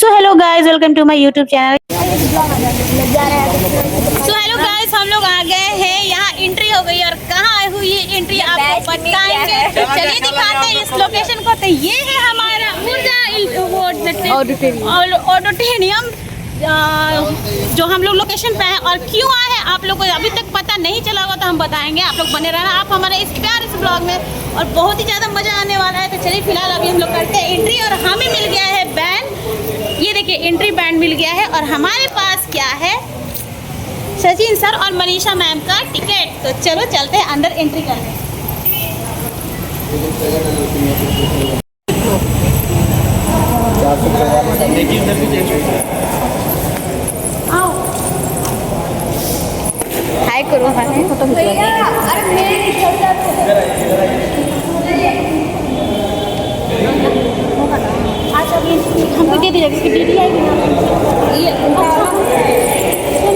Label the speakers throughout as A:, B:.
A: So hello guys, welcome to my YouTube channel. So hello guys, हम लोग आ गए हैं, यहाँ एंट्री हो गई और कहाँ हुई है एंट्री आपको बताएंगे। चलिए दिखाते हैं इस लोकेशन को। तो ये है हमारा ऑडिटोरियम जो हम लोग लोकेशन पे है। और क्यों आए हैं आप लोग को अभी तक पता नहीं चला होगा तो हम बताएंगे। आप लोग बने रहना आप हमारे इस प्यारे इस ब्लॉग में, और बहुत ही ज़्यादा मज़ा आने वाला है। तो चलिए फिलहाल अभी हम लोग करते हैं एंट्री, और हमें मिल गया है बैंड। ये देखिए एंट्री बैंड मिल गया है, और हमारे पास क्या है, सचिन सर और मनीषा मैम का टिकट। तो चलो चलते हैं अंदर, एंट्री करते हैं। आओ हाय करो, फोटो हमको दे दीजिए, इसकी दीदी आएगी ना।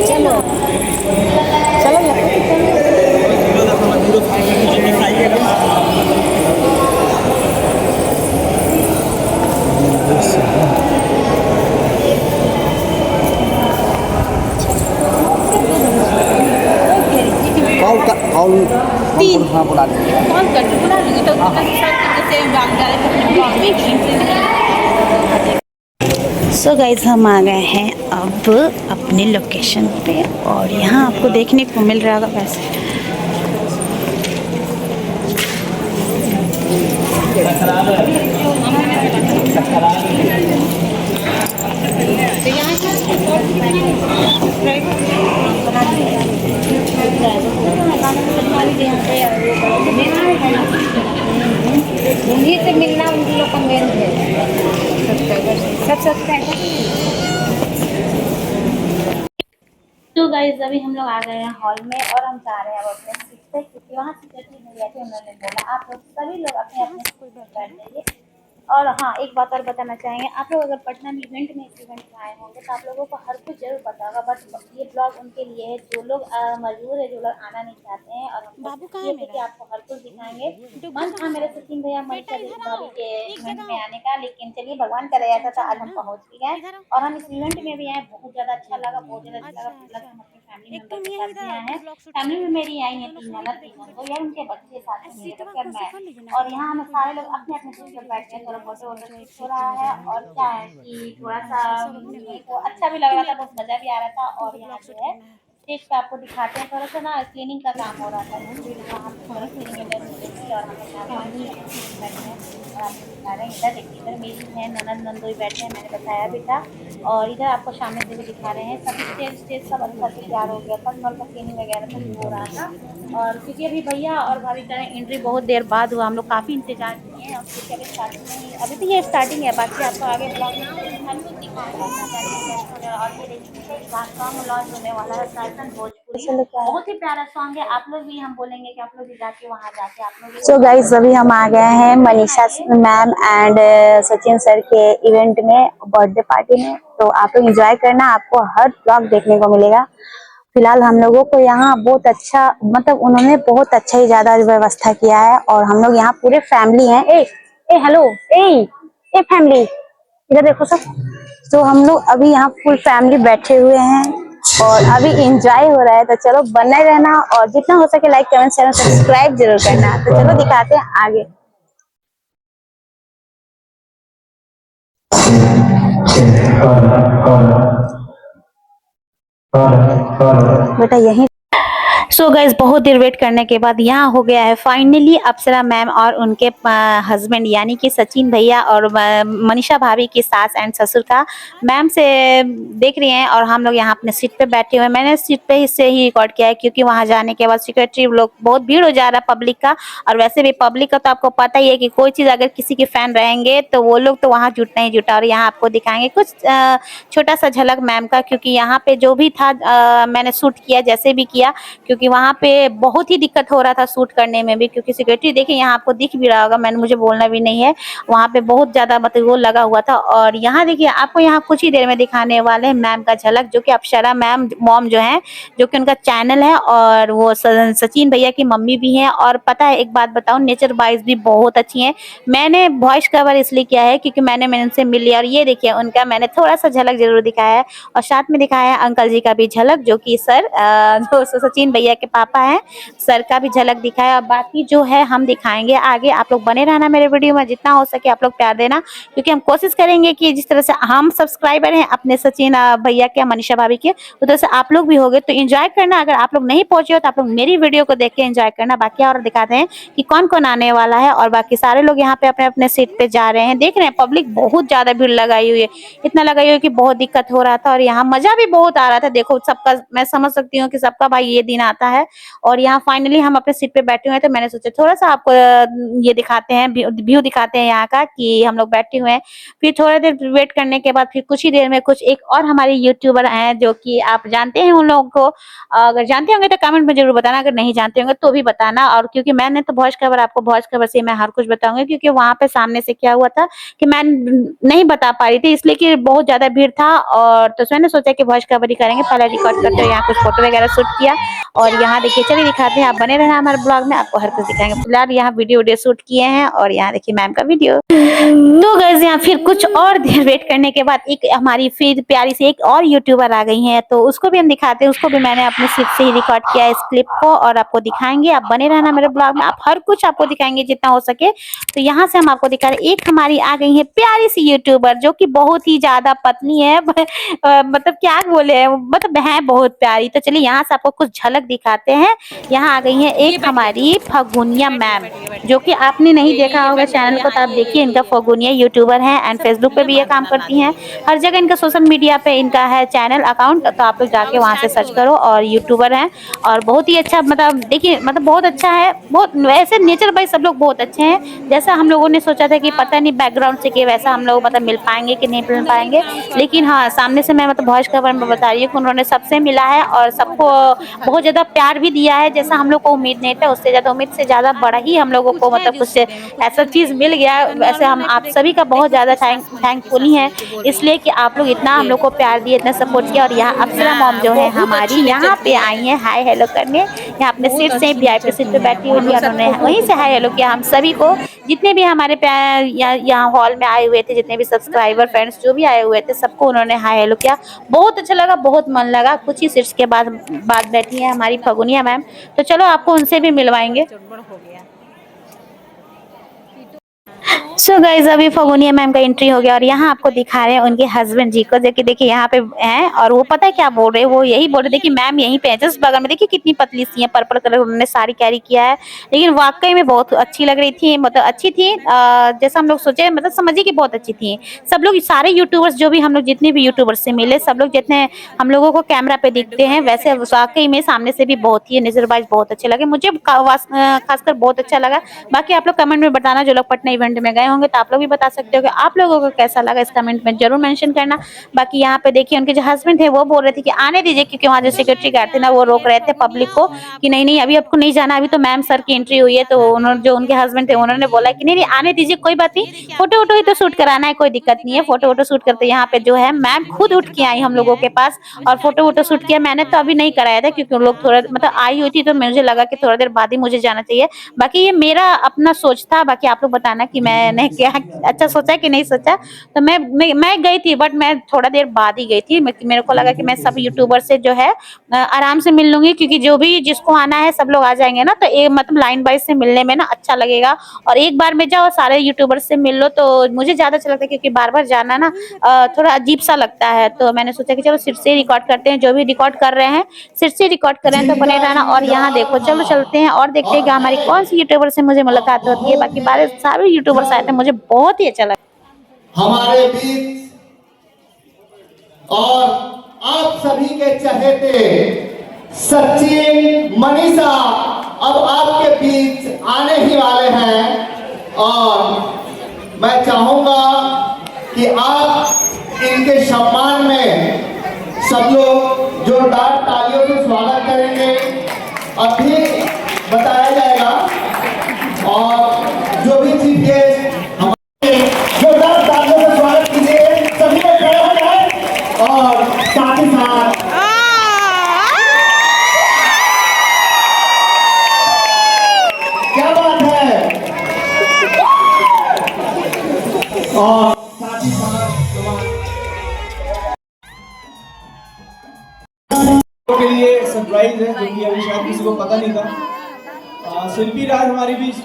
A: चलो चलो तीन बुला देंगे, कॉल करके बुला देंगे। तो सो गाइज हम आ गए हैं अब अपने लोकेशन पे, और यहाँ आपको देखने को मिल रहा होगा वैसे
B: से मिलना उन लोग का मेन है। सब
A: तो गाइज अभी हम लोग आ गए हैं हॉल में, और हम जा रहे हैं अब अपने सीट पे, क्योंकि वहाँ सीट नहीं मिल थी। उन्होंने बोला आप लोग सभी लोग अपने अपने सीट पर बैठ जाइए। और हाँ, एक बात और बताना चाहेंगे, आप लोग अगर पटना में इवेंट में इस इवेंट में आए होंगे तो आप लोगों को हर कुछ जरूर पता होगा, बट ये ब्लॉग उनके लिए है जो लोग मजबूर है, जो लोग आना नहीं चाहते हैं। और हम ये कि आपको हर कुछ दिखाएंगे। मन था मेरे सचिन भैया मनीषा भाभी के इवेंट में आने का, लेकिन चलिए भगवान का दया था तो आज हम पहुँच भी गए, और हम इस इवेंट में भी आए। बहुत ज़्यादा अच्छा लगा, बहुत ज़्यादा अच्छा लगा। हम अपनी फैमिली मेंबर के साथ भी आए हैं। फैमिली में मेरी आई है 3 ननद 3 ननदोई, यार उनके बच्चे साथ में मेरे बच्चे मैं, और यहाँ हम सारे लोग अपने अपने सीट पर बैठे हैं। थोड़ा फोटो वोटो हो रहा है, और क्या है कि थोड़ा सा तो अच्छा भी लग रहा था, बहुत मजा भी आ रहा था। और यहाँ जो है स्टेज पे आपको दिखाते हैं, थोड़ा सा ना क्लीनिंग का काम हो रहा था, इधर देखिए, इधर मेरी है ननद नंदोई बैठे हैं, मैंने बताया भी था। और इधर आपको सामने से भी दिखा रहे हैं, सब स्टेज सब अच्छा से तैयार हो गया था, नल का क्लीनिंग वगैरह सब हो रहा था। और क्योंकि अभी भैया और भाभी का एंट्री बहुत देर बाद हुआ, हम लोग काफ़ी इंतजार किए हैं। और क्योंकि अभी स्टार्टिंग नहीं, अभी तो ये स्टार्टिंग है, बाकी आपको आगे ब्लॉग में हम लोग दिखाएंगे। और ये देखिए सॉन्ग लॉन्च होने वाला है, साइसन भोजपुरी, बहुत ही प्यारा सॉन्ग है। आप लोग भी, हम बोलेंगे कि आप लोग भी जाके वहाँ जाके आप लोग।
B: सो गाइस अभी हम आ गए हैं Manisha ma'am and Sachin sir के इवेंट में, बर्थडे पार्टी में। तो आप लोग एंजॉय करना, आपको हर ब्लॉग देखने को मिलेगा। फिलहाल हम लोगों को यहाँ बहुत अच्छा, मतलब उन्होंने बहुत अच्छा ही ज्यादा व्यवस्था किया है, और हम लोग यहाँ पूरे फैमिली हैं। हेलो ए फैमिली, इधर देखो सब। तो हम लोग अभी यहाँ फुल फैमिली बैठे हुए हैं, और अभी एंजॉय हो रहा है। तो चलो बने रहना, और जितना हो सके लाइक कमेंट शेयर सब्सक्राइब जरूर करना। तो चलो दिखाते हैं आगे। बेटा यही।
A: सो गाइज बहुत देर वेट करने के बाद यहाँ हो गया है फाइनली अप्सरा मैम और उनके हस्बैंड यानी कि सचिन भैया और मनीषा भाभी की सास एंड ससुर का मैम से देख रहे हैं। और हम लोग यहाँ अपने सीट पे बैठे हुए हैं। मैंने सीट पे से ही रिकॉर्ड किया है, क्योंकि वहाँ जाने के बाद सिक्योरिटी लोग, बहुत भीड़ हो जा रहा है पब्लिक का। और वैसे भी पब्लिक का तो आपको पता ही है कि कोई चीज़ अगर किसी के फैन रहेंगे तो वो लोग तो वहाँ जुटना ही जुटा। और यहाँ आपको दिखाएंगे कुछ छोटा सा झलक मैम का, क्योंकि यहाँ पे जो भी था मैंने शूट किया जैसे भी किया, क्योंकि वहाँ पे बहुत ही दिक्कत हो रहा था शूट करने में भी, क्योंकि सिक्योरिटी देखिए यहाँ आपको दिख भी रहा होगा, मैंने मुझे बोलना भी नहीं है, वहाँ पे बहुत ज़्यादा मतलब वो लगा हुआ था। और यहाँ देखिए आपको यहाँ कुछ ही देर में दिखाने वाले हैं मैम का झलक, जो कि अप्सरा मैम मॉम जो है, जो कि उनका चैनल है और वो सचिन भैया की मम्मी भी हैं। और पता है एक बात बताऊं, नेचर वाइज भी बहुत अच्छी हैं। मैंने वॉइस कवर इसलिए किया है क्योंकि मैंने उनसे मिल लिया, और ये देखिए उनका मैंने थोड़ा सा झलक जरूर दिखाया है। और साथ में दिखाया है अंकल जी का भी झलक, जो कि सर जो सचिन भैया के पापा हैं, सर का भी झलक दिखाया। और बाकी जो है हम दिखाएंगे आगे, आप लोग बने रहना मेरे वीडियो में, जितना हो सके आप लोग प्यार देना, क्योंकि हम कोशिश करेंगे कि जिस तरह से हम सब्सक्राइबर हैं अपने सचिन भैया के, मनीषा भाभी के, उधर से आप लोग भी होगे तो एंजॉय करना। अगर आप लोग नहीं पहुंचे हो तो आप लोग मेरी वीडियो को देख के एंजॉय करना। बाकी और दिखाते हैं कि कौन कौन आने वाला है। और बाकी सारे लोग यहाँ पे अपने अपने सीट पे जा रहे हैं, देख रहे हैं पब्लिक बहुत ज्यादा भीड़ लगाई हुई है, इतना लगाई हुई है कि बहुत दिक्कत हो रहा था। और यहाँ मजा भी बहुत आ रहा था, देखो सबका, मैं समझ सकती हूँ कि सबका भाई ये दिन आता है। और यहाँ फाइनली हम अपने सीट पे बैठे हुए हैं, तो मैंने सोचा थोड़ा सा आपको ये दिखाते हैं, व्यू दिखाते हैं यहाँ का, कि हम लोग बैठे हुए हैं। फिर थोड़ी देर वेट करने के बाद फिर कुछ ही देर में कुछ एक और हमारे यूट्यूबर हैं, जो कि आप जानते हैं उन लोगों को, अगर जानते होंगे तो कमेंट में जरूर बताना, अगर नहीं जानते होंगे तो भी बताना। और क्योंकि मैंने तो वॉइस कवर, आपको वॉइस कवर से मैं हर कुछ बताऊंगी, क्योंकि वहां पे सामने से क्या हुआ था कि मैं नहीं बता पा रही थी, इसलिए कि बहुत ज्यादा भीड़ था। और तो मैंने सोचा कि वॉइस कवर ही करेंगे, पहले रिकॉर्ड करते हुए यहाँ कुछ फोटो वगैरह शूट किया। और यहाँ देखिए, चलिए दिखाते हैं, आप बने रहना हमारे ब्लॉग में, आपको हर कुछ दिखाएंगे। फिलहाल यहाँ वीडियो शूट किए हैं, और यहाँ देखिए मैम का वीडियो। तो गाइस यहाँ फिर कुछ और देर वेट करने के बाद एक हमारी फिर प्यारी सी एक और यूट्यूबर आ गई हैं, तो उसको भी हम दिखाते हैं। उसको भी मैंने अपने सीट से ही रिकॉर्ड किया है इस क्लिप को, और आपको दिखाएंगे। आप बने रहना मेरे ब्लॉग में, आप हर कुछ आपको दिखाएंगे जितना हो सके। तो यहाँ से हम आपको दिखा रहे हैं, एक हमारी आ गई है प्यारी सी यूट्यूबर, जो कि बहुत ही ज्यादा पतली है मतलब क्या बोले, मतलब है बहुत प्यारी। तो चलिए यहाँ से आपको कुछ झलक दिखाते हैं। यहाँ आ गई है एक हमारी फगुनिया मैम, जो कि आपने नहीं देखा होगा चैनल को, तो आप देखिए, इनका फगुनिया यूट्यूबर है एंड फेसबुक पे भी ये काम करती हैं, हर जगह इनका सोशल मीडिया पे इनका है चैनल अकाउंट, तो आप लोग जाके वहां से सर्च करो। और यूट्यूबर हैं, और बहुत ही अच्छा, मतलब देखिए, मतलब बहुत अच्छा है, बहुत वैसे नेचर वाइज सब लोग बहुत अच्छे हैं। जैसा हम लोगों ने सोचा था कि पता नहीं बैकग्राउंड से कि वैसा हम लोग मतलब मिल पाएंगे कि नहीं मिल पाएंगे, लेकिन हाँ सामने से मैं मतलब वॉइस कवर में बता रही हूँ कि उन्होंने सबसे मिला है और सबको बहुत ज्यादा प्यार भी दिया है, जैसा हम लोग को उम्मीद नहीं था, उससे ज्यादा, उम्मीद से ज्यादा बड़ा ही हम लोगों को मतलब कुछ ऐसा चीज मिल गया। वैसे हम आप सभी का बहुत ज्यादा थैंकफुल ही है, इसलिए कि आप लोग इतना हम लोग को प्यार दिए, इतना सपोर्ट किया। और यहाँ अप्सरा मॉम जो है हमारी यहाँ पे आई है हाय हेलो करने, यहाँ अपने सीट से वीआईपी सीट पे बैठी हुई थी, उन्होंने वहीं से हाय हेलो किया हम सभी को, जितने भी हमारे प्यार यहाँ हॉल में आए हुए थे, जितने भी सब्सक्राइबर फ्रेंड्स जो भी आए हुए थे, सबको उन्होंने हाय हेलो किया। बहुत अच्छा लगा, बहुत मन लगा। कुछ ही सीट्स के बाद बैठी है हमारी फगुनिया मैम, तो चलो आपको उनसे भी मिलवाएंगे। सो गाइस अभी फगुनिया मैम का एंट्री हो गया, और यहाँ आपको दिखा रहे हैं उनके हस्बैंड जी को, जो कि देखिए यहाँ पे हैं, और वो पता है क्या बोल रहे हैं, वो यही बोल रहे थे कि मैम यहीं पे है जस्ट बगल में, देखिए कितनी पतली सी है, पर्पल कलर उन्होंने साड़ी कैरी किया है, लेकिन वाकई में बहुत अच्छी लग रही थी, मतलब अच्छी थी, जैसा हम लोग सोचे, मतलब समझिए कि बहुत अच्छी थी। सब लोग सारे यूट्यूबर्स जो भी हम लोग जितने भी यूट्यूबर्स से मिले, सब लोग जितने हम लोगों को कैमरा पे दिखते हैं, वैसे वाकई में सामने से भी बहुत ही नजर वाइज बहुत अच्छे लगे, मुझे खासकर बहुत अच्छा लगा। बाकी आप लोग कमेंट में बताना, जो लोग पटना इवेंट में गए होंगे, तो आप लोग भी बता सकते हो कि आप लोगों को कैसा लगा, इस कमेंट में जरूर मेंशन करना। बाकी यहाँ पे देखिए उनके जो हस्बैंड थे वो बोल रहे थे कि आने दीजिए, क्योंकि वहाँ जो सिक्योरिटी गार्ड थे ना, वो रोक रहे थे पब्लिक को कि नहीं नहीं अभी आपको नहीं जाना, अभी तो मैम सर की एंट्री हुई है। तो उन्होंने, जो उनके हस्बैंड थे, उन्होंने बोला कि नहीं नहीं आने दीजिए, कोई बात नहीं, फोटो वोटो ही तो शूट कराना है, कोई दिक्कत नहीं है, फोटो वोटो शूट करते। यहाँ पे जो है मैम खुद उठ के आई हम लोगों के पास और फोटो वोटो शूट किया। मैंने तो अभी नहीं कराया था, क्योंकि लोग थोड़ा मतलब आई हुई थी, तो मुझे लगा कि थोड़ा देर बाद ही मुझे जाना चाहिए। बाकी ये मेरा अपना सोच था, बाकी आप लोग बताना कि मैंने क्या अच्छा सोचा कि नहीं सोचा। तो मैं गई थी, बट मैं थोड़ा देर बाद ही गई थी, मेरे को लगा कि मैं सब यूट्यूबर से जो है आराम से मिल लूंगी, क्योंकि जो भी जिसको आना है सब लोग आ जाएंगे ना, तो एक मतलब लाइन वाइज से मिलने में ना अच्छा लगेगा, और एक बार में जाओ सारे यूट्यूबर से मिल लो, तो मुझे ज्यादा अच्छा लगता है, क्योंकि बार बार जाना ना थोड़ा अजीब सा लगता है। तो मैंने सोचा कि चलो सिर से रिकॉर्ड करते हैं, जो भी रिकॉर्ड कर रहे हैं सिर से रिकॉर्ड कर रहे हैं, तो बने रहना। और यहाँ देखो, चलो चलते हैं और देखते हैं कि हमारी कौन सी यूट्यूबर से मुझे मुलाकात होती है। बाकी बारे सारे यूट्यूबर्स आए थे, मुझे बहुत ही अच्छा लगा
C: हमारे बीच, और आप सभी के चहेते सचिन मनीषा अब आपके बीच आने ही वाले हैं, और मैं चाहूंगा कि आप इनके सम्मान में सब लोग जोरदार तालियों से स्वागत करेंगे। अभी बताया जाएगा। और जो भी चीफ गेस्ट हमारे जोरदार तालियों से स्वागत कीजिए, सभी लोग खड़े हो जाए। और साथ ही साथ क्या बात है, और साथ ही साथ
D: के लिए सरप्राइज है, जो कि अभी शायद किसी को पता नहीं था। शिल्पी राज हमारे बीच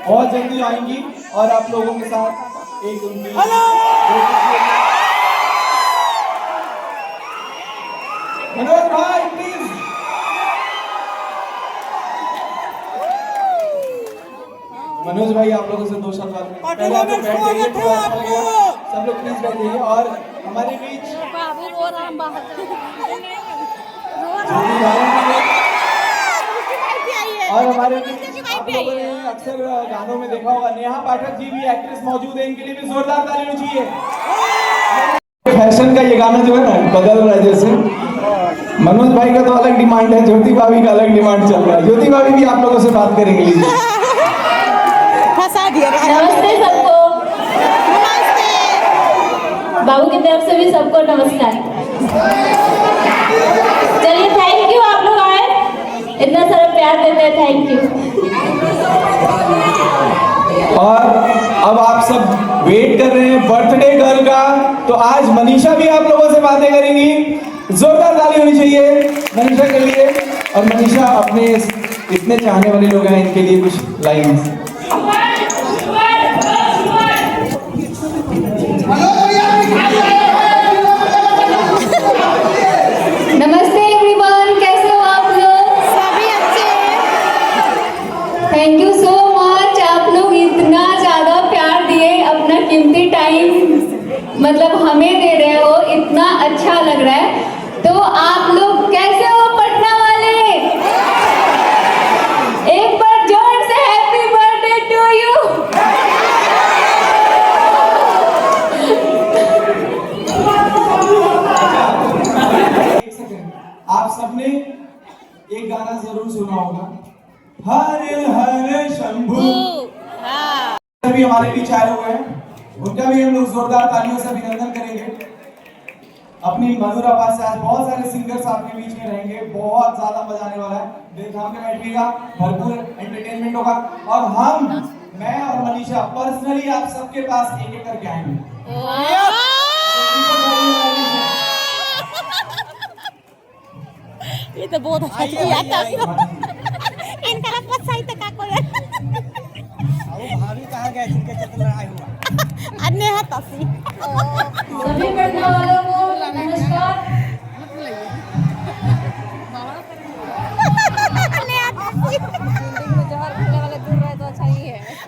D: बहुत जल्दी आएंगी और आप लोगों के साथ एक उनकी मनोज भाई प्लीज। मनोज भाई आप लोगों से दो शब्द बात करें। पहले आप लोग बैठ जाइए, थोड़ा अच्छा लगेगा। सब लोग प्लीज बैठ जाइए। और हमारे बीच और हमारे आप लोगों ने अक्सर गानों में देखा होगा, नेहा पाठक जी भी एक्ट्रेस मौजूद है, इनके लिए भी जोरदार ताली होनी चाहिए। फैशन का ये गाना जो है ना बदल रहा है, जैसे मनोज भाई का तो अलग डिमांड है, ज्योति भाभी का अलग डिमांड चल रहा है। ज्योति भाभी भी आप लोगों से बात करेंगे।
A: नमस्ते सबको, बाबू की तरफ से भी सबको नमस्कार। चलिए थैंक यू, आप लोग आए, इतना सारा प्यार देते हैं, थैंक यू।
D: और अब आप सब वेट कर रहे हैं बर्थडे गर्ल का, तो आज मनीषा भी आप लोगों से बातें करेंगी। जोरदार ताली होनी चाहिए मनीषा के लिए। और मनीषा अपने इतने चाहने वाले लोग हैं, इनके लिए कुछ लाइन्स।
E: नमस्ते एवरीवन, कैसे हो आप लोग? सभी अच्छे। थैंक यू सो मच, आप लोग इतना ज़्यादा प्यार दिए, अपना कीमती टाइम मतलब हमें दे रहे हो, इतना अच्छा लग रहा है। तो आप लोग कैसे हो पटना वाले? एक बार जोर से हैप्पी बर्थडे टू यू।
D: आप सबने एक गाना जरूर सुना होगा, हर हर शंभू। अभी हमारे बीच आए हुए हैं, उनका भी हम लोग जोरदार तालियों से अभिनंदन करेंगे। अपनी मधुर आवाज से आज बहुत सारे सिंगर्स आपके बीच में रहेंगे, बहुत ज्यादा मजा आने वाला है। दिल थाम के बैठिएगा, भरपूर एंटरटेनमेंट होगा। और मैं और मनीषा पर्सनली आप सबके पास एक एक करके आएंगे।
F: ये तो बहुत अच्छा किया था। इनका रखा सही तक का कोई अब भाभी कहां गए, जिनके चक्कर लड़ाई हुआ अन्य है तसी।
E: सभी पटना वालों को नमस्कार।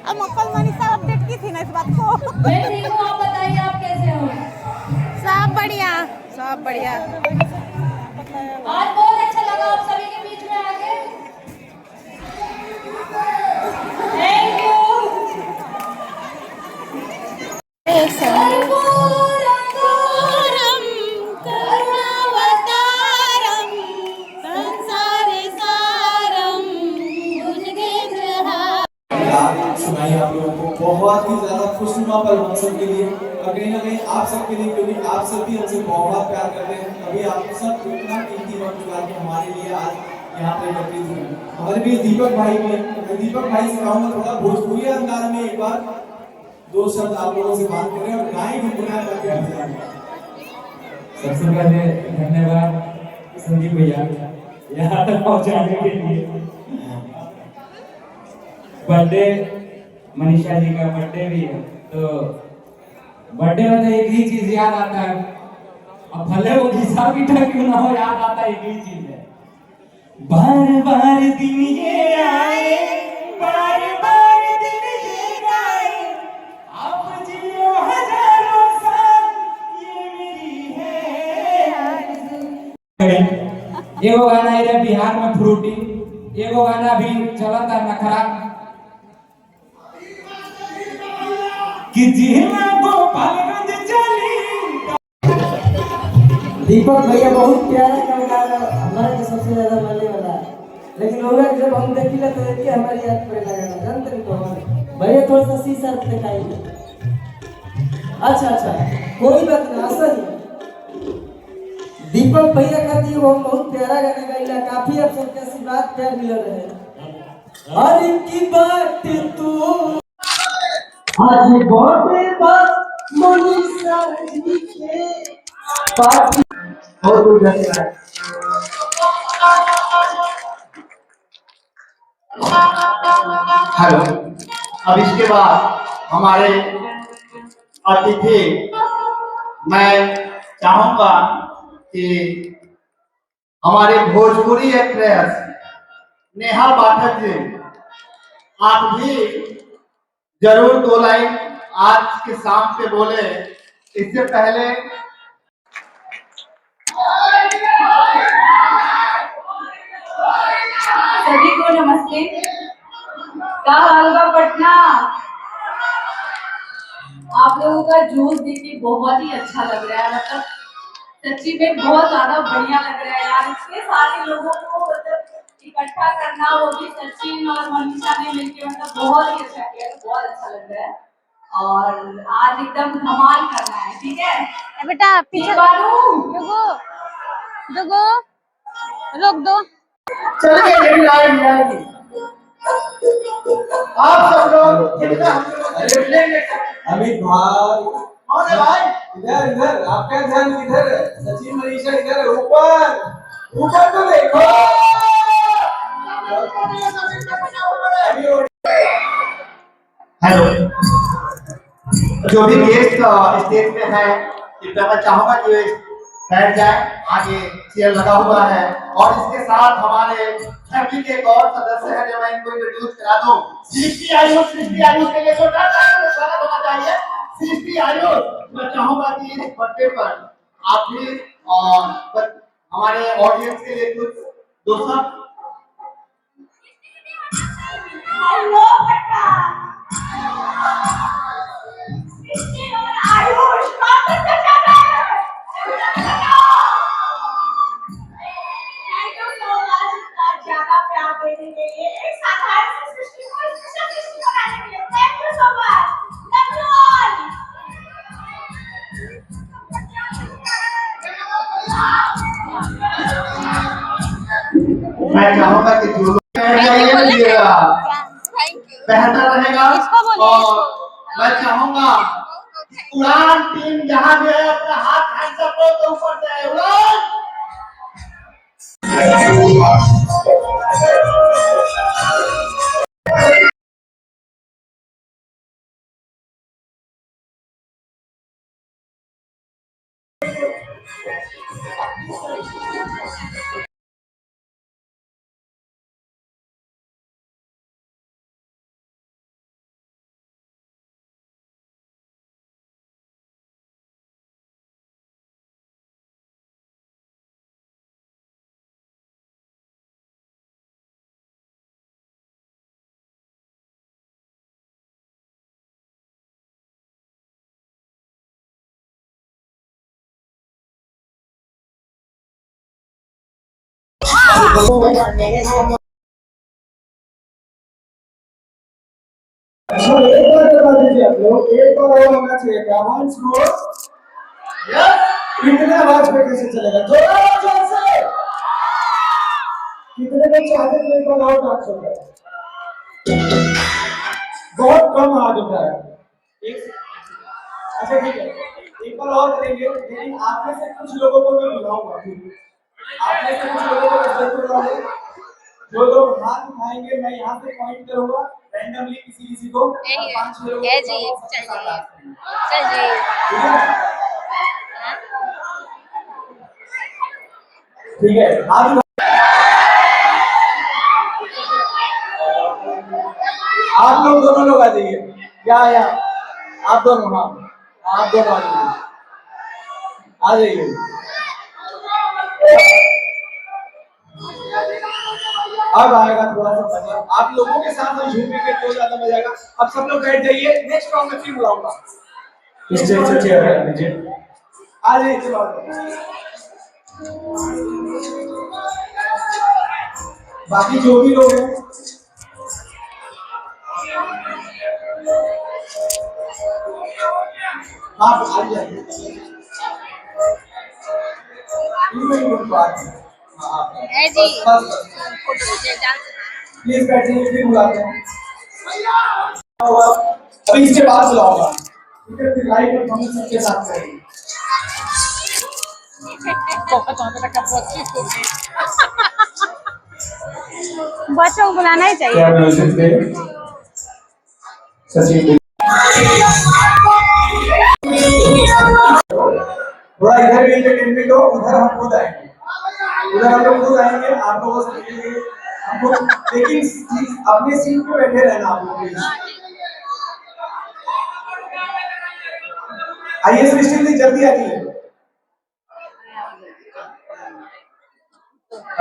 F: अब मक्कल मनीषा अपडेट की थी ना इस बात को।
E: मैं ठीक हूँ, आप बताइए आप कैसे हो?
F: सब बढ़िया, सब बढ़िया।
E: आज बहुत अच्छा लगा आप सभी के बीच में आके। Thank you.
D: सुनाई आप लोगों को, बहुत ही ज्यादा खुशनुमा पल हम सब के लिए और कहीं ना कहीं आप सबके लिए, क्योंकि आप सब भी हमसे बहुत प्यार करते हैं। कभी आप सब इतना कीमती वक्त चुका के हमारे लिए आज यहाँ पे एकत्रित हुए। हमारे बीच दीपक भाई भी हैं। मैं दीपक भाई से कहूँगा थोड़ा भोजपुरी अंदाज में एक बार दो शब्द आप लोगों से बात करें और गाएं गुनगुनाएं करके।
G: सबसे पहले धन्यवाद संदीप भैया यहाँ तक पहुँचाने के लिए। बर्थडे मनीषा जी का बर्थडे भी है, तो बर्थडे में तो एक ही चीज याद आता है, अब भले वो घिसा पीटा क्यों ना हो, याद आता एक ही चीज है, बार बार दिन ये आए, बार बार दिन ये गाए, आप जियो हजारों साल, ये मेरी है आरज़ू। ये वो गाना है बिहार में फ्रूटी, ये वो गाना भी चला था नखरा कि जिला गोपालगंज चली।
H: दीपक भैया बहुत प्यारा कलाकार है, हमारा तो सबसे ज्यादा मानने वाला है, लेकिन वो रहुआ के जब हम देखी तो देखिए हमारी याद पड़े लगा जानते नहीं तो भैया थोड़ा सा शीशा दिखाइए। अच्छा कोई बात ना सही। दीपक भैया का दी वो बहुत प्यारा गाना गाइला, काफी आप सबके आशीर्वाद प्यार मिल रहे। हर की बात तू आज बर्थडे बात मनीषा जी के पार्टी और दूर जाएगा।
C: हेलो। अब इसके बाद हमारे अतिथि, मैं चाहूंगा कि हमारे भोजपुरी एक्ट्रेस नेहा पाठक जी, आप भी जरूर 2 लाइन आज के शाम पे बोले। इससे पहले
E: सभी को नमस्ते। क्या हाल बा पटना? आप लोगों का जोश देख के बहुत ही अच्छा लग रहा है, मतलब सच्ची में बहुत ज्यादा बढ़िया लग रहा है यार। इतने सारे लोगों को मतलब इकट्ठा करना, वो भी सचिन और मनीषा ने मिलकर, मतलब बहुत ही अच्छा किया, बहुत अच्छा लग रहा है। और आज एकदम धमाल करना है, ठीक है
F: बेटा पीछे रुको रोक दो।
C: चलिए मेरी लाइन आएगी। आप सब लोग
D: अमित भाई
C: कौन है भाई?
D: इधर आपका ध्यान किधर है? सचिन मनीषा इधर है, ऊपर तो देखो।
C: हेलो। जो भी गेस्ट स्टेज पे है, कृपया मैं चाहूंगा कि बैठ जाए, आगे चेयर लगा हुआ है। और इसके साथ हमारे फैमिली के एक और सदस्य हैं, जो मैं इनको इंट्रोड्यूस करा दूं। सृष्टि आयुष के लिए स्वागत होना चाहिए। सृष्टि आयुष, मैं चाहूंगा कि इस बर्थडे पर आप भी और हमारे ऑडियंस के लिए कुछ दो शब्द।
E: हेलो बेटा, सृष्टि और आयुष वापस आ जाना है। थैंक यू सो मच इतना ज्यादा प्यार देने के लिए, एक साधारण सी सृष्टि को स्पेशल सृष्टि बनाने के लिए। Thank you so much, love you all.
C: मैं चाहूंगा कि जो लोग बेहतर रहेगा। और मैं चाहूंगा उड़ान टीम जहां भी है, अपना हाथ हैंड सपोर्ट तो ऊपर जाए। उड़ान।
D: एक बार बता दीजिए आप लोग, एक बार और होना चाहिए क्या? Once more. इतने आवाज पे कैसे चलेगा? जोर से। कितने में चाहते हैं एक बार और डांस होगा? बहुत कम आवाज होता है। अच्छा ठीक है, एक बार और करेंगे, लेकिन आप में से कुछ लोगों को मैं बुलाऊंगा। आप में से कुछ लोगों को जरूर बुलाऊंगा। जो लोग हाथ उठाएंगे मैं यहाँ से पॉइंट करूंगा रैंडमली किसी को। 5 लोगों को ठीक है। आप लोग दोनों लोग आ जाइए। क्या आप दोनों? हाँ आप दोनों आ जाइए। अब आएगा थोड़ा सा मजा। आप लोगों के साथ हम झूमेंगे तो ज्यादा मजा आएगा। अब सब लोग बैठ जाइए। नेक्स्ट राउंड में फिर बुलाऊंगा। आ जाइए। बाकी जो भी लोग हैं आप आ जाइए। प्लीज बैठिए, फिर बुलाते हैं। अभी इसके बाद बुलाऊंगा, फिर लाइव परफॉर्मेंस सबके साथ करेंगे।
F: बच्चों को बुलाना ही चाहिए।
D: क्या म्यूजिक थे सचिन, थोड़ा इधर भी एंटरटेनमेंट हो, उधर हम खुद आएंगे, उधर हम लोग खुद आएंगे, आप लोगों से मिलेंगे हमको, लेकिन अपने सीट पे बैठे रहना आप लोग। आइए सृष्टि जी जल्दी आइए।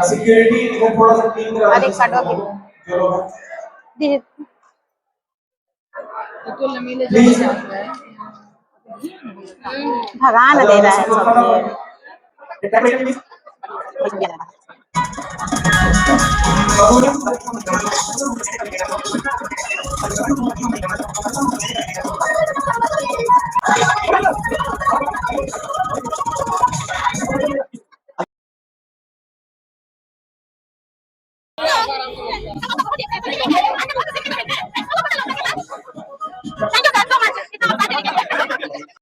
D: सिक्योरिटी इधर थोड़ा सा क्लीन करा दो जो लोग हैं। प्लीज
F: भगा न दे रहा है सबको।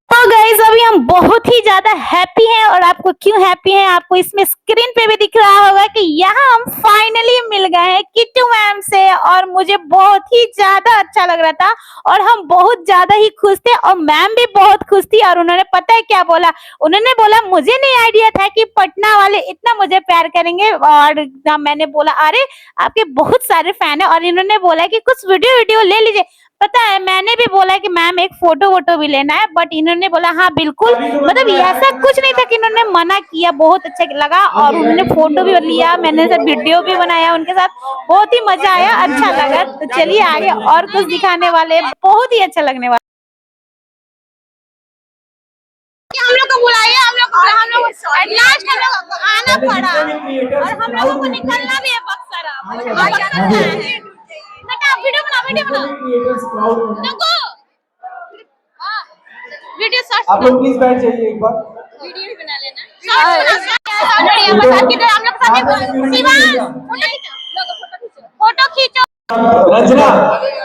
A: तो गाइस अभी हम बहुत ही ज्यादा हैप्पी हैं, और आपको क्यों हैप्पी हैं आपको इसमें स्क्रीन पे भी दिख रहा होगा कि यहाँ हम फाइनली मिल गए हैं किट्टू मैम से, और मुझे बहुत ही ज्यादा अच्छा लग रहा था और हम बहुत ज्यादा ही खुश थे, और मैम भी बहुत खुश थी। और उन्होंने पता है क्या बोला, उन्होंने बोला मुझे नहीं आइडिया था कि पटना वाले इतना मुझे प्यार करेंगे। और मैंने बोला अरे आपके बहुत सारे फैन है, और इन्होंने बोला कि कुछ वीडियो ले लीजिए। पता है मैंने भी बोला कि मैम एक फोटो वोटो भी लेना है, बट इन्होंने बोला हाँ बिल्कुल, मतलब ऐसा कुछ नहीं था कि इन्होंने मना किया। बहुत अच्छा लगा, और उन्होंने फोटो भी लिया, मैंने सब वीडियो भी बनाया उनके साथ, बहुत ही मजा आया, अच्छा लगा। तो चलिए आगे और कुछ दिखाने वाले, बहुत ही अच्छा लगने वाला।
F: हम लोग को बुलाइए, हम लोग लास्ट हम लोग आना पड़ा, और हम लोगों को निकलना भी है बक्सरा। बेटा वीडियो बना वीडियो शॉर्ट।
D: आप लोग प्लीज बैठ जाइए एक बार।
F: वीडियो भी बना लेना। हम लोग फोटो खींचो।
D: रंजना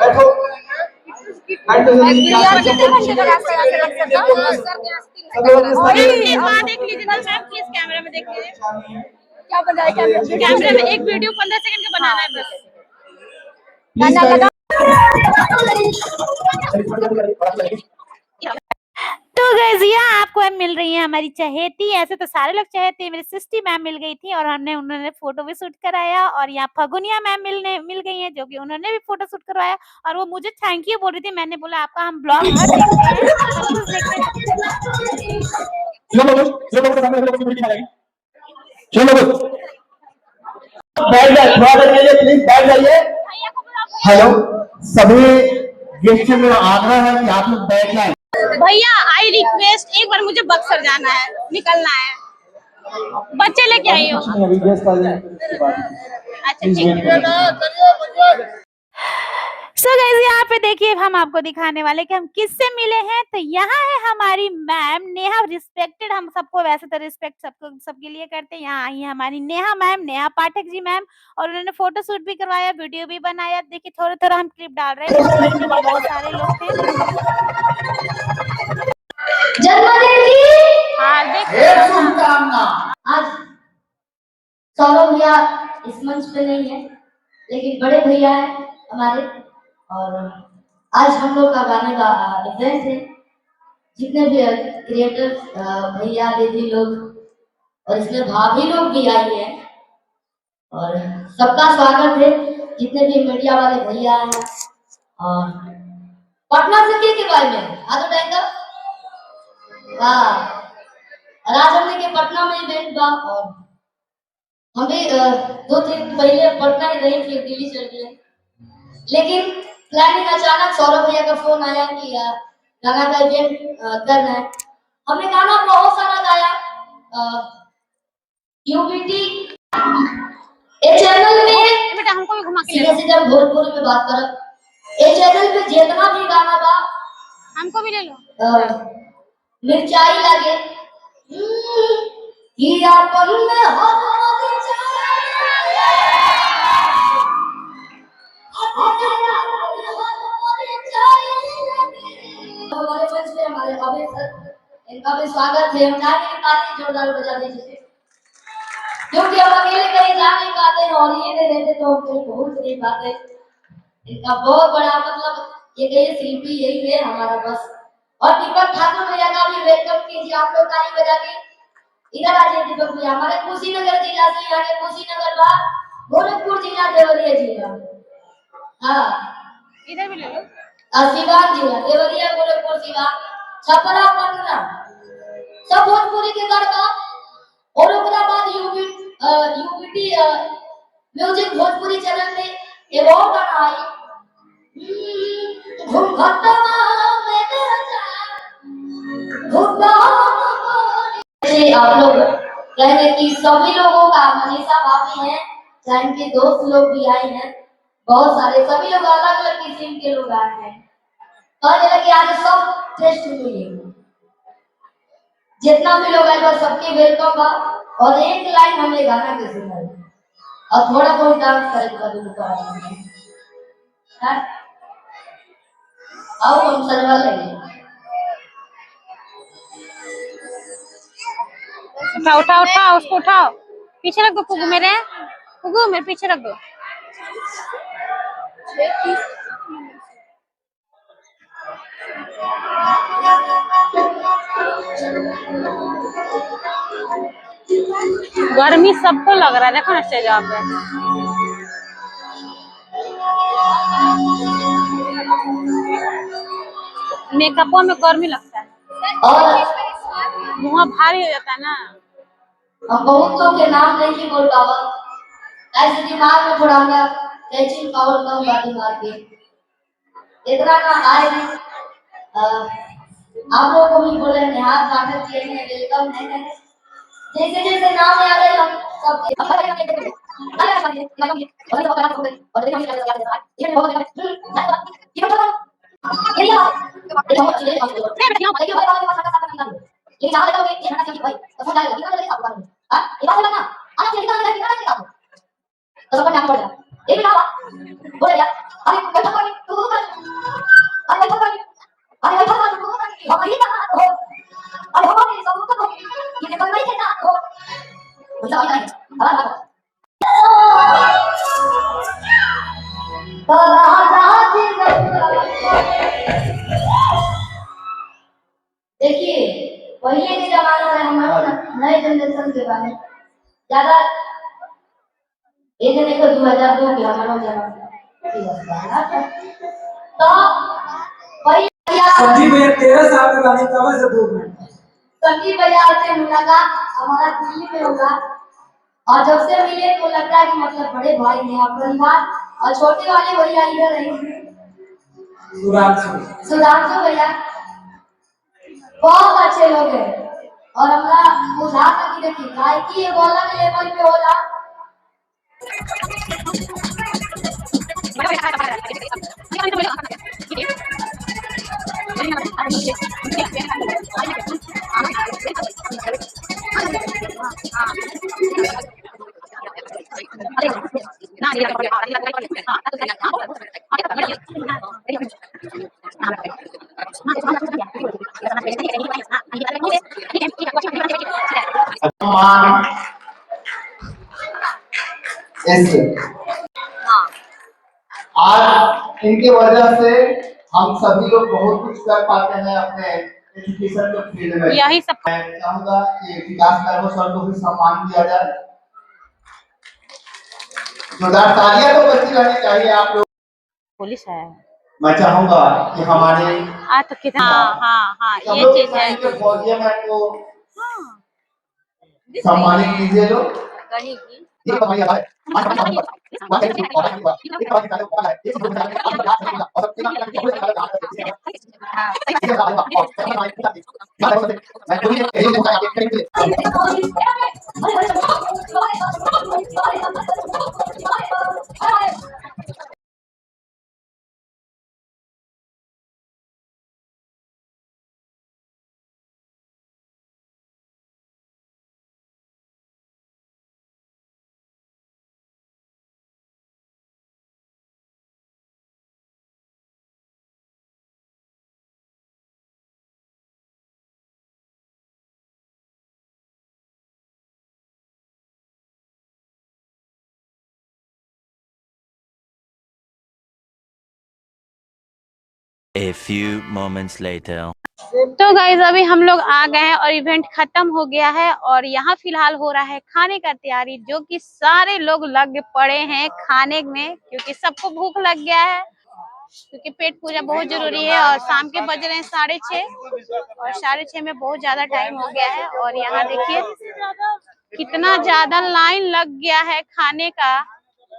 D: बैठो,
F: देख लीजिए मैम, प्लीज कैमरा में देख लीजिए क्या बन रहा है। कैमरा में एक वीडियो 15 सेकंड का बनाना है बस।
A: तो गाइस यहाँ आपको मिल रही है हमारी चहेती, ऐसे तो सारे लोग चहेती, मेरी सिस्टी मैम मिल गई थी और उन्होंने फोटो भी शूट कराया। और यहाँ फगुनिया मैम मिल गई हैं, जो कि उन्होंने भी फोटो शूट करवाया, और वो मुझे थैंक यू बोल रही थी। मैंने बोला आपका हम ब्लॉग हर देखते हैं, सब कुछ देखते हैं।
C: बैठ जाइए, थोड़ा देर के लिए प्लीज बैठ जाइए। हेलो, सभी गेस्ट से मेरा आग्रह है कि आप लोग बैठ जाएं।
F: भैया आई रिक्वेस्ट, एक बार मुझे बक्सर जाना है, निकलना है, बच्चे लेके आई हो।
D: अभी गेस्ट आ जाए।
F: अच्छा ठीक है।
A: सो गाइस यहाँ पे देखिए हम आपको दिखाने वाले कि हम किससे मिले हैं। तो यहाँ है हमारी मैम नेहा, रिस्पेक्टेड, हम सबको वैसे तो रिस्पेक्ट सबको सबके लिए करते हैं। यहाँ आई है हमारी नेहा मैम, नेहा पाठक जी मैम, और उन्होंने फोटो शूट भी करवाया, वीडियो भी बनाया। देखिए थोड़ा थोड़ा हम क्लिप डाल रहे हैं, बहुत सारे लोग थे। हार्दिक
C: शुभकामना।
I: आज सौरभ भैया इस मंच पे नहीं है, लेकिन बड़े भैया है हमारे, और आज हम लोग का गाने का इवेंट है। जितने भी क्रिएटर्स भैया दीदी लोग और इसमें भाभी लोग भी आई है, और सबका स्वागत है। जितने भी मीडिया वाले भैया हैं, और पटना से के बारे में आज टाइगर हाँ, आज हमने के पटना में इवेंट बा, और हम भी 2 दिन पहले पटना ही रही थी, दिल्ली चल गए, लेकिन प्लानिंग अचानक सौरभ भैया का फोन आया कि गाना का इवेंट करना है। हमने गाना बहुत सारा गाया, यूबीटी चैनल में
F: बेटा हमको भी घुमा के ले
I: सीधे सीधे हम भोजपुरी में बात करब। ये चैनल पे जितना भी गाना बा
F: हमको भी ले लो।
I: मिर्चाई लगे कि अपन में हमारे मंच पे हमारे अभय सर, इनका भी स्वागत है। हम जाने की ताली जोरदार बजा दीजिए, क्योंकि हम अकेले कहीं जा नहीं पाते हैं और ये नहीं रहते तो हम कहीं पहुंच नहीं पाते। इनका बहुत बड़ा मतलब ये कहिए शिल्पी यही है हमारा बस। और दीपक ठाकुर भैया का भी वेलकम कीजिए आप लोग ताली बजा के। इधर आ जाइए दीपक भैया, हमारे कुशीनगर जिला से यहाँ के कुशीनगर बा, गोरखपुर जिला, देवरिया जिला, हाँ
F: इधर भी ले लो।
I: सिवान जिला, देवरिया, गोरखपुर, सिवान, छपरा, पटना, सब भोजपुरी के गढ़वा। और ओकरा बाद यूपीटी म्यूजिक भोजपुरी चैनल में एक और गाना आई आप लोग कह रहे कि सभी लोगों का मनीषा भाभी हैं, चाहे इनके दोस्त लोग भी आए हैं, बहुत सारे, सभी लोग अलग अलग किस्म के लोग आए हैं। कह कि आज सब टेस्ट मिलेंगे, जितना भी लोग आए बस सबके वेलकम बा। और एक लाइन हमें गाना के सुनाई और थोड़ा बहुत डांस करेगा आओ हम सजवा लेंगे।
F: उठाओ उठाओ उठाओ, उसको उठाओ, पीछे रख दो कुगू मेरे पीछे रख दो। गर्मी सबको लग रहा है, देखो ना स्टेज पे। मेकअपों में गर्मी लगता है
I: और
F: मुँह भारी हो जाता है ना।
I: हम बहुत लोग के नाम नहीं बोल पावा, ऐसे दिमाग में थोड़ा हमारा कैचिंग पावर कम बा दिमाग के, इतना ना आए। आप लोगों को भी बोले हैं हाथ स्वागत किए हैं, वेलकम है। जैसे जैसे नाम याद है हम सब देखिए पहले के जमाने में हमारे नए जनरेशन के बारे में ज्यादा ये जो देखो 2002 के हमारा जमाना तो
H: संजीव भैया 13 साल के गाने कब से दूर में
I: संजीव भैया से मुलाकात हमारा दिल्ली में होगा और जब से मिले तो लगता है कि मतलब बड़े भाई हैं आप परिवार। और छोटे वाले भैया इधर रहेंगे सुधांशु भैया, बहुत अच्छे लोग हैं। और हमारा बुझा तक देखिए गायकी एक अलग लेवल पे होला।
C: आज इनके वजह से हम सभी लोग बहुत कुछ कर पाते हैं अपने एजुकेशन के फील्ड में।
F: यही सब
C: मैं चाहूंगा कि विकास कर्मो सर को भी सम्मान दिया जाए। जोरदार तालियां तो बजती रहनी चाहिए आप लोग।
F: पुलिस है,
C: मैं चाहूंगा कि हमारे
F: आज तो कितना हाँ ये चीज है
C: फौजिया मैम को सम्मानित कीजिए लोग। ये तो भैया है
J: A few moments later.
A: तो गाइज अभी हम लोग आ गए हैं और इवेंट खत्म हो गया है और यहाँ फिलहाल हो रहा है खाने का तैयारी, जो कि सारे लोग लग पड़े हैं खाने में क्योंकि सबको भूख लग गया है, क्योंकि पेट पूजा बहुत जरूरी है। और शाम के बज रहे हैं 6:30 और 6:30 में बहुत ज्यादा टाइम हो गया है। और यहाँ देखिए कितना ज्यादा लाइन लग गया है खाने का,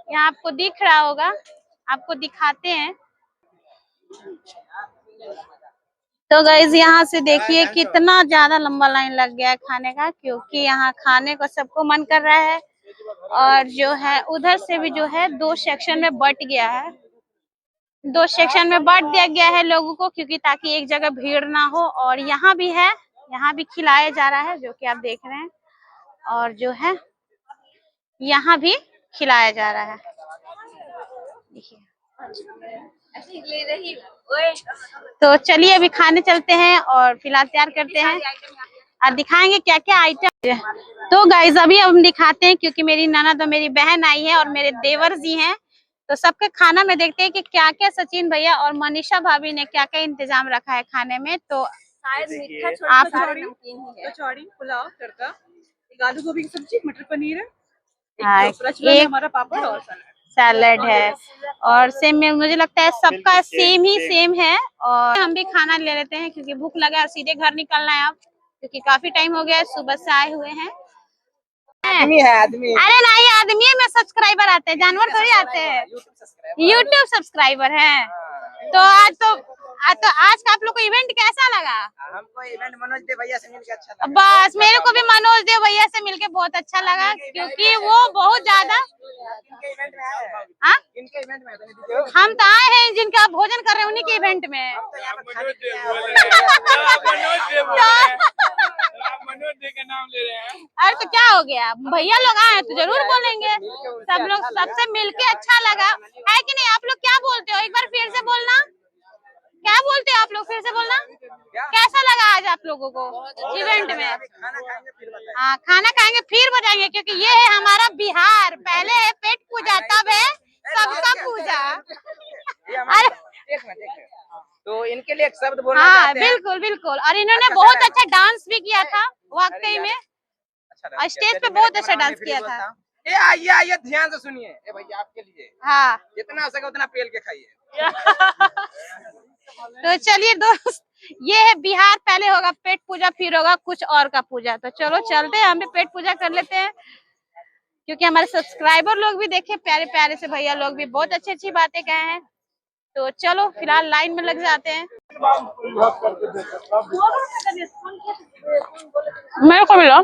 A: यहाँ आपको दिख रहा होगा, आपको दिखाते हैं। तो गाइज यहाँ से देखिए कितना ज्यादा लंबा लाइन लग गया है खाने का, क्योंकि यहाँ खाने को सबको मन कर रहा है। और जो है उधर से भी जो है 2 सेक्शन में बट गया है, 2 सेक्शन में बांट दिया गया है लोगों को, क्योंकि ताकि एक जगह भीड़ ना हो। और यहाँ भी है, यहाँ भी खिलाया जा रहा है जो कि आप देख रहे हैं, और जो है यहाँ भी खिलाया जा रहा है, देखिए। तो चलिए अभी खाने चलते हैं और फिलहाल तैयार करते हैं और दिखाएंगे क्या क्या आइटम है। तो गाइज अभी हम दिखाते हैं, क्योंकि मेरी ननद और मेरी बहन आई है और मेरे देवर जी हैं, तो सबके खाना में देखते हैं कि क्या क्या सचिन भैया और मनीषा भाभी ने क्या क्या इंतजाम रखा है खाने में। तो आप
F: कचौड़ी, पुलाव, तड़का, एक आलू गोभी की सब्जी, मटर पनीर है,
A: एक
F: हमारा पापड़ और
A: सैलेड है। और सेम में मुझे लगता है सबका सेम है। और हम भी खाना ले लेते हैं क्योंकि भूख लगा है, सीधे घर निकलना है अब, क्योंकि काफी टाइम हो गया है, सुबह से आए हुए हैं।
F: आदमी है, आदमी।
A: अरे नहीं, आदमी में सब्सक्राइबर आते हैं, जानवर थोड़ी आते हैं, यूट्यूब सब्सक्राइबर हैं। तो आज का आप लोग को इवेंट कैसा लगा?
F: हमको इवेंट मनोज देव भैया से मिलकर अच्छा लगा।
A: बस मेरे को भी मनोज देव भैया से मिलके बहुत अच्छा लगा, क्योंकि वो बहुत ज्यादा
F: इनके इवेंट में
A: हम तो आए हैं जिनका आप भोजन कर रहे हैं उन्हीं के इवेंट में।
F: मनोज देव का नाम ले रहे हैं।
A: अरे तो क्या हो गया, भैया लोग आए तो जरूर बोलेंगे। सब लोग सबसे मिलके अच्छा लगा है कि नहीं? आप लोग क्या बोलते हो, एक बार फिर से बोलना, क्या बोलते हो आप लोग, फिर से बोलना। कैसा लगा आज आप लोगों को इवेंट में? हाँ, खाना खाएंगे फिर बताएंगे, क्योंकि ये है हमारा बिहार, पहले है पेट पूजा, तब है सबका पूजा।
F: अरे तो इनके लिए एक शब्द बोलना
A: हाँ बिल्कुल बिल्कुल। और इन्होंने बहुत अच्छा डांस भी किया था वाकई में, और स्टेज पे बहुत अच्छा डांस किया था।
F: ये आइए ध्यान से सुनिए, ये भैया आपके लिए,
A: हाँ
F: जितना हो सके उतना पेल के खाइए।
A: तो चलिए दोस्त, ये है बिहार, पहले होगा पेट पूजा फिर होगा कुछ और का पूजा। तो चलो चलते हैं, हम भी पेट पूजा कर लेते हैं, क्योंकि हमारे सब्सक्राइबर लोग भी देखे, प्यारे प्यारे से भैया लोग भी बहुत अच्छी अच्छी बातें कहे हैं। तो चलो फिलहाल लाइन में लग जाते हैं। मेरे को मिला